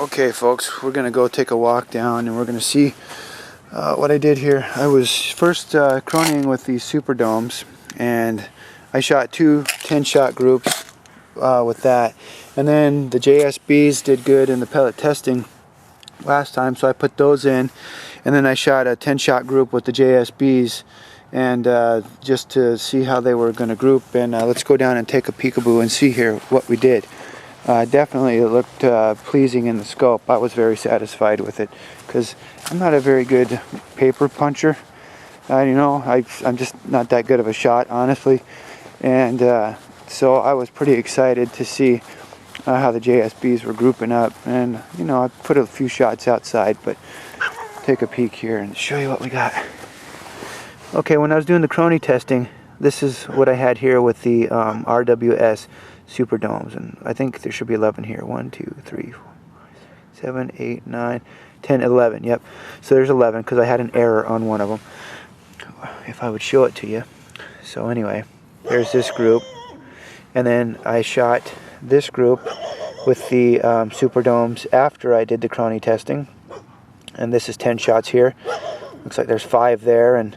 Okay folks, we're gonna go take a walk down and we're gonna see what I did here. I was first croning with these Superdomes, and I shot two 10-shot groups with that, and then the JSBs did good in the pellet testing last time, so I put those in, and then I shot a 10-shot group with the JSBs, and just to see how they were going to group. And let's go down and take a peekaboo and see here what we did. Definitely it looked pleasing in the scope. I was very satisfied with it because I'm not a very good paper puncher. You know, I'm just not that good of a shot, honestly, and so I was pretty excited to see how the JSBs were grouping up. And you know, I put a few shots outside, but take a peek here and show you what we got. Okay, when I was doing the crony testing, this is what I had here with the RWS Superdomes, and I think there should be 11 here. 1, 2, 3, 4, 7, 8, 9, 10, 11. Yep. So there's 11 because I had an error on one of them. If I would show it to you. So anyway, there's this group, and then I shot this group with the Superdomes after I did the crony testing, and this is 10 shots here. Looks like there's 5 there and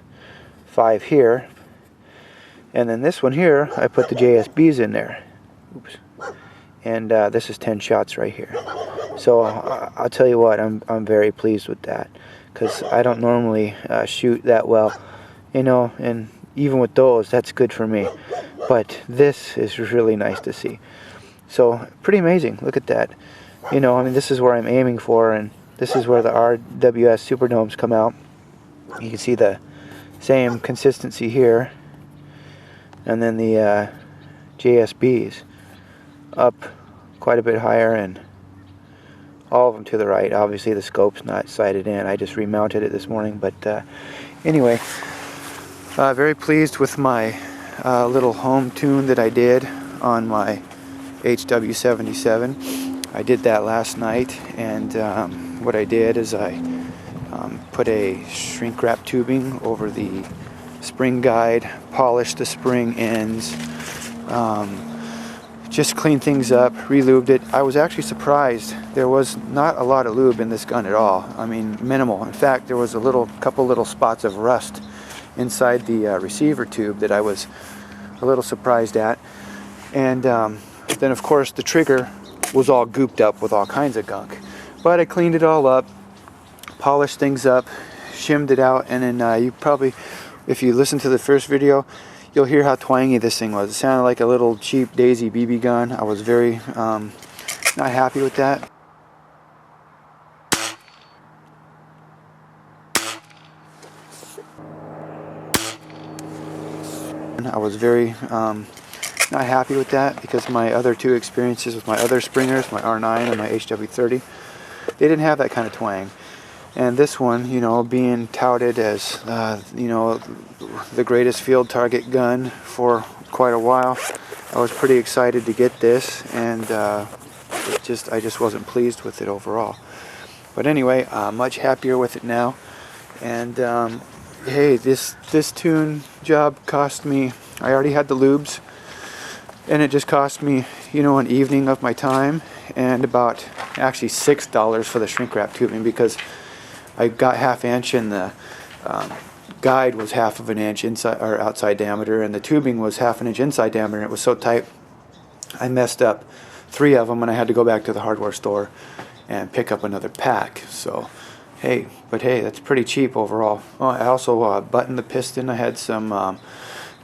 5 here, and then this one here I put the JSBs in there. Oops. And this is 10 shots right here. So I'll tell you what, I'm very pleased with that, because I don't normally shoot that well, you know, and even with those, that's good for me. But this is really nice to see. So pretty amazing. Look at that. You know, I mean, this is where I'm aiming for, and this is where the RWS Superdomes come out. You can see the same consistency here, and then the JSBs up quite a bit higher, and all of them to the right. Obviously the scope's not sighted in. I just remounted it this morning, but anyway, very pleased with my little home tune that I did on my HW77. I did that last night, and what I did is I put a shrink wrap tubing over the spring guide, polished the spring ends, just cleaned things up, re-lubed it. I was actually surprised. There was not a lot of lube in this gun at all. I mean, minimal. In fact, there was a couple little spots of rust inside the receiver tube that I was a little surprised at. And then of course the trigger was all gooped up with all kinds of gunk. But I cleaned it all up, polished things up, shimmed it out, and then you probably, if you listen to the first video, you'll hear how twangy this thing was. It sounded like a little cheap Daisy BB gun. I was very not happy with that. I was very not happy with that, because my other two experiences with my other springers, my R9 and my HW30, they didn't have that kind of twang. And this one, you know, being touted as, you know, the greatest field target gun for quite a while, I was pretty excited to get this, and I just wasn't pleased with it overall. But anyway, much happier with it now. And hey, this tune job cost me, I already had the lubes, and it just cost me, you know, an evening of my time, and about actually $6 for the shrink wrap tubing, because I got 1/2 inch, and the guide was 1/2 inch inside or outside diameter, and the tubing was 1/2 inch inside diameter, and it was so tight I messed up 3 of them, and I had to go back to the hardware store and pick up another pack. So hey, but hey, that's pretty cheap overall. Oh, I also buttoned the piston. I had some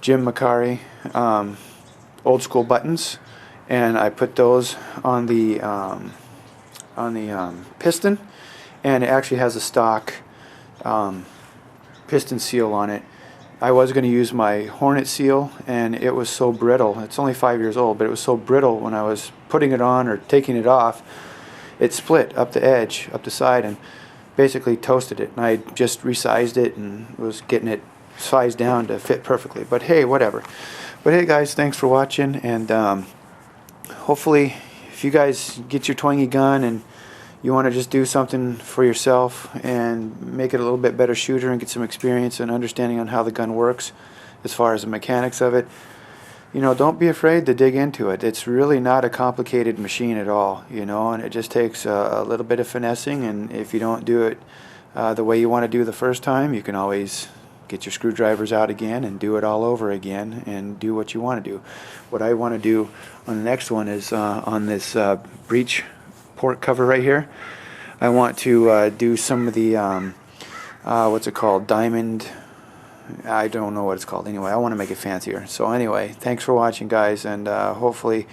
Jim Macari old school buttons, and I put those on the piston, and it actually has a stock piston seal on it. I was going to use my Hornet seal, and it was so brittle. It's only 5 years old, but it was so brittle when I was putting it on or taking it off, it split up the edge, up the side, and basically toasted it. And I just resized it and was getting it sized down to fit perfectly. But hey, whatever. But hey guys, thanks for watching, and hopefully if you guys get your twangy gun and you want to just do something for yourself and make it a little bit better shooter and get some experience and understanding on how the gun works as far as the mechanics of it, you know, don't be afraid to dig into it. It's really not a complicated machine at all, you know, and it just takes a little bit of finessing, and if you don't do it the way you want to do the first time, you can always get your screwdrivers out again and do it all over again and do what you want to do. What I want to do on the next one is on this breech port cover right here, I want to do some of the what's it called, diamond, I don't know what it's called. Anyway, I want to make it fancier. So anyway, thanks for watching, guys, and hopefully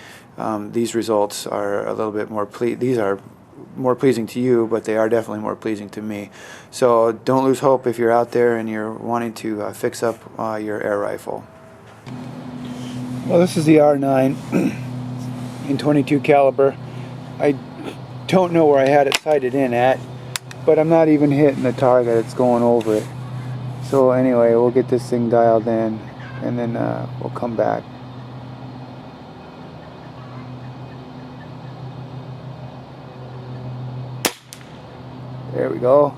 these results are a little bit more these are more pleasing to you, but they are definitely more pleasing to me. So don't lose hope if you're out there and you're wanting to fix up your air rifle. Well, this is the R9 in 22 caliber. I don't know where I had it sighted in at, but I'm not even hitting the target. It's going over it. So anyway, we'll get this thing dialed in, and then we'll come back. There we go.